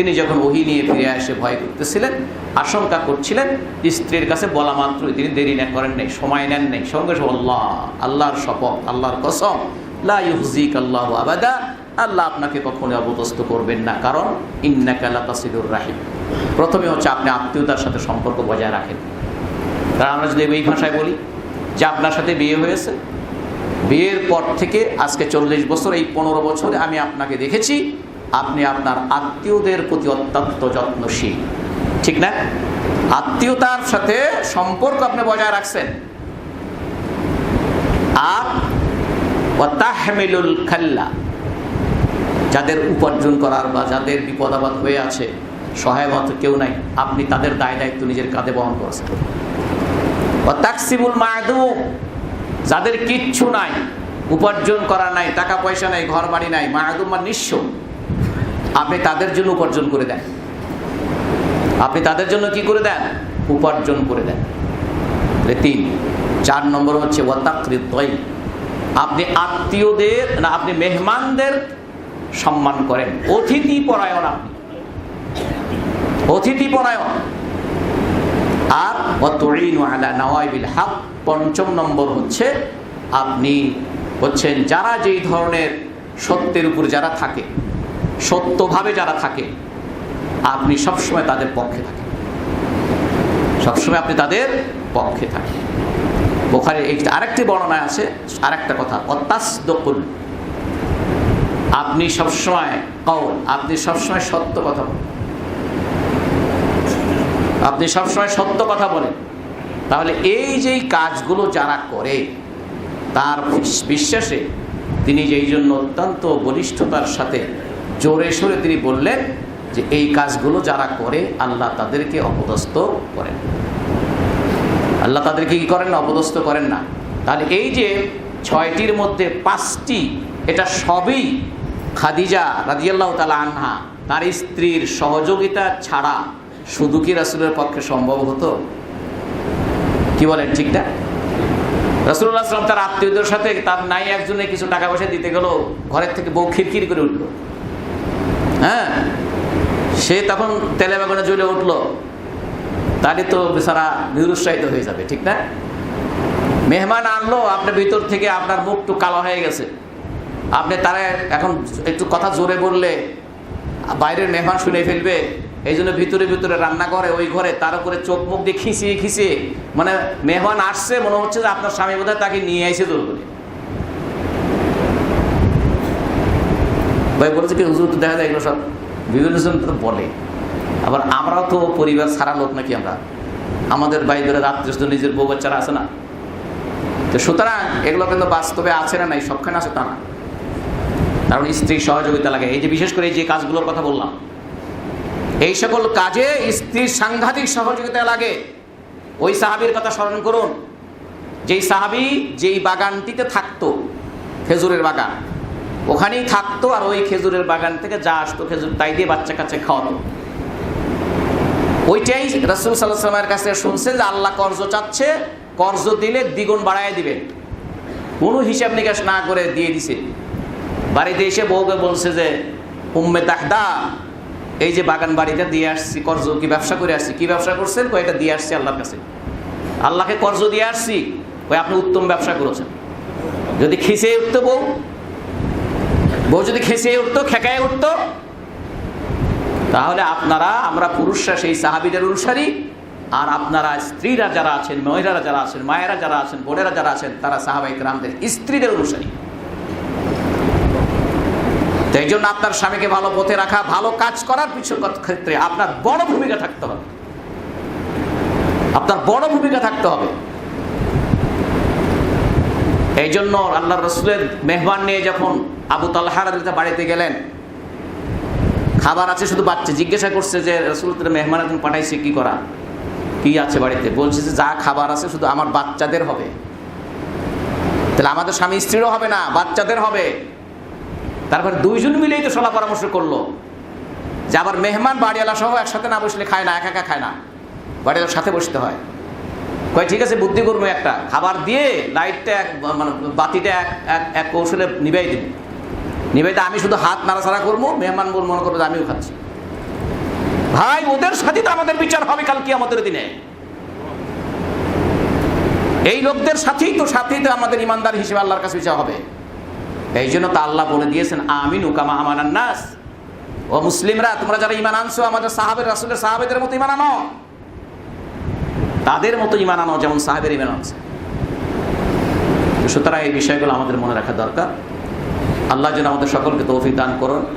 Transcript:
তিনি যখন ওহী নিয়ে ফিরে এসে ভয় করতেছিলেন, আশঙ্কা করছিলেন, স্ত্রীর কাছে বলা মাত্রই তিনি দেরি না করেন নাই, সময় নেন নাই, সঙ্গে সঙ্গে আল্লাহর শপথ, আল্লাহর কসম, লা ইউহজিক আল্লাহু আবাদা, আল্লাহ আপনাকে কখনো অপদস্থ করবেন না, কারণ ইন্নাকা লাতাসিলুর রাহিম। প্রথমে হচ্ছে আপনি আত্মীয়তার সাথে সম্পর্ক বজায় রাখেন। কারণ আমরা যদি এই ভাষায় বলি যে আপনার সাথে বিয়ে হয়েছে, বিয়ের পর থেকে আজকে 40 বছর, এই 15 বছরে আমি আপনাকে দেখেছি আপনি আপনার আত্মীয়দের প্রতি অত্যন্ত যত্নশীল, ঠিক না? আত্মীয়তার সাথে সম্পর্ক আপনি বজায় রাখছেন। আর ওয়াতাহমিলুল খাল্লা, যাদের উপার্জন করার বা যাদের বিপদ আপদ হয়ে আছে, সহায় মতো কেউ নাই, আপনি তাদের দায় দায়িত্ব নিজের কাঁধে বহন করেছেন। ওয়াতাকসিবুল মা'দুম, যাদের কিচ্ছু নাই, উপার্জন করা নাই, টাকা পয়সা নাই, ঘর বাড়ি নাই, মা'দুম মানে নিঃস্ব, আপনি তাদের জন্য উপার্জন করে দেন। আপনি তাদের জন্য কি করে দেন? উপার্জন করে দেন। 3। 4 নম্বর হচ্ছে ওয়াতাকরিদ দাইফ, আপনি আত্মীয়দের না, আপনি মেহমানদের সম্মান করেন, অতিথি পরায়ণ, আপনি অতিথি পরায়ণ। আর ওয়াতুইনু আলা নাওয়াইবিল হক, 5 নম্বর হচ্ছে আপনি হচ্ছেন যারা যেই ধরনের সত্যের উপর যারা থাকে, সত্যভাবে যারা থাকে, আপনি সবসময় তাদের পক্ষে থাকেন, সবসময় আপনি তাদের পক্ষে থাকেন। বুখারীর আরেকটি বর্ণনায় আছে আরেকটা কথা, ওয়াতাসদুকুল, আপনি সবসময় কওল, আপনি সবসময় সত্য কথা বলেন, আপনি সবসময় সত্য কথা বলেন। তাহলে এই যেই কাজগুলো যারা করে তার বিশ্বাসে তিনি যেই জন্য অত্যন্ত বলিষ্ঠতার সাথে জোরে সোরে তিনি বললেন যে এই কাজগুলো যারা করে আল্লাহ তাদেরকে অপদস্থ করেন, আল্লাহ তাদেরকে কি করেন না? অপদস্থ করেন না। তাহলে এই যে 6টির মধ্যে 5টি, এটা সবই খাদিজা রাদিয়াল্লাহু তাআলা আনহা তার স্ত্রীর সহযোগিতা ছাড়া শুধু কি রাসূলের পক্ষে সম্ভব হতো? কি বলেন, ঠিক না? রাসূলুল্লাহ সাল্লাল্লাহু আলাইহি ওয়াসাল্লাম তার আত্মীয়দের সাথে তার নাই একজনে কিছু টাকা পয়সা দিতে গেল, ঘরের থেকে বউ খিরখির করে উঠলো, হ্যাঁ, সে তখন তেলে বেগুনে জ্বলে উঠলো, তাহলে তো বেচারা নিরুৎসাহিত হয়ে যাবে, ঠিক না? মেহমান আনলো, আপনার ভিতর থেকে আপনার মুখ একটু কালো হয়ে গেছে, আপনি তারা এখন একটু কথা জোরে বললে বাইরের মেহমান শুনে ফেলবে, এই জন্য ভিতরে ভিতরে রান্না করে ওই ঘরে, তার উপরে চোখ মুখ দিয়ে খিঁচিয়ে খিঁচিয়ে, মানে মেহমান আসছে মনে হচ্ছে যে আপনার স্বামী বোধহয় তাকে নিয়ে আইসে জোর করে। ভাই বলেছে কি হুজুর, তো দেখা যায় এগুলো সব বিভিন্ন জন তো বলে, আবার আমরাও তো পরিবার ছাড়া লোক নাকি, আমরা আমাদের বাইরে রাত্রে নিজের বউ বাচ্চারা আছে না, তো সুতরাং এগুলো কিন্তু বাস্তবে আছে না, নাই সবখানে আছে তা না, কারণ স্ত্রীর সহযোগিতা লাগে। এই যে বিশেষ করে এই যে কাজগুলোর কথা বললাম, এই সকল কাজে স্ত্রীর সাংঘাতিক সহযোগিতা লাগে। ওই সাহাবীর কথা স্মরণ করুন, যেই সাহাবী যেই বাগানটিতে থাকতো, খেজুরের বাগান, ওখানেই থাকতো, আর ওই খেজুরের বাগান থেকে যা আসতো খেজুর তাই দিয়ে বাচ্চা কাচ্চা খাওয়াতো। ওইটাই রাসূল সাল্লাল্লাহু আলাইহি ওয়াসাল্লামের কাছে শুনছে যে আল্লাহ কর্জ চাচ্ছে, কর্জ দিলে দ্বিগুণ বাড়ায় দিবেন, কোনো হিসাব নিকাশ না করে দিয়ে দিছে। বাড়িতে এসে বউকে বলছে যে উম্মে তাহদা, এই যে বাগান বাড়িটা দিয়ে আসছি, কর্জ কি ব্যবসা করে আসছি। কি ব্যবসা করছেন? কয়টা দিয়ে আসছি আল্লাহর কাছে, আল্লাহকে কর্জ দিয়ে আসছি। ওই আপনি উত্তম ব্যবসা করেছেন। যদি খিসে উঠতো বউ যদি খেসে উঠতো, খেকায় উঠতো, তাহলে আমরা পুরুষরা সেই সাহাবীদের অনুসারী, আর আপনারা স্ত্রীরা যারা আছেন, মহিলারা যারা আছেন, মায়েরা যারা আছেন, বোনেরা যারা আছেন, তারা সাহাবায়ে কেরামদের স্ত্রীদের অনুসারী। এই জন্য আপনার স্বামীকে ভালো পথে রাখা, ভালো কাজ করার ক্ষেত্রে আপনার বড় ভূমিকা থাকতে হবে, আপনার বড় ভূমিকা থাকতে হবে। এই জন্য আল্লাহর রাসূলের মেহমান নিয়ে যখন আবু তালহা রাদিয়াল্লাহু বাড়িতে গেলেন, খাবার আছে শুধু বাচ্চা, জিজ্ঞাসা করছে যে রাসূল তার মেহমান এখন পাঠাইছে কি করা, কি আছে বাড়িতে? বলছে যে যা খাবার আছে শুধু আমার বাচ্চাদের হবে। তাহলে আমাদের স্বামী স্ত্রীরও হবে না, বাচ্চাদের হবে। তারপর দুইজন মিলেই তো সলা পরামর্শ করলো যে আবার মেহমান বাড়িওয়ালা সহ একসাথে না বসলে খায় না, একা একা খায় না, বাড়িওয়ালার সাথে বসতে হয়। কয় ঠিক আছে, বুদ্ধি করবো, একটা খাবার দিয়ে লাইটটা মানে বাতিটা এক কৌশলে নিভাই দিব, নিভাইতে আমি শুধু হাত নাড়াচাড়া করবো, মেহমান মনে করবো যে আমিও খাচ্ছি। ওদের সাথে তো আমাদের বিচার হবে কাল কিয়ামতের দিনে। এই লোকদের সাথেই তো আমাদের ইমানদার হিসেবে আল্লাহর কাছে বিচার হবে। এই জন্য তো আল্লাহ বলে দিয়েছেন আমিনু কামা আমানান নাস, ও মুসলিমরা তোমরা যারা ঈমান আনছো আমাদের সাহাবের রাসূলের সাহাবেদের মতো ঈমান আনো, তাদের মতো ঈমান আনো যেমন সাহাবের ঈমান আছে। সুতরাং এই বিষয়গুলো আমাদের মনে রাখা দরকার। আল্লাহ যেন আমাদের সকলকে তৌফিক দান করুন।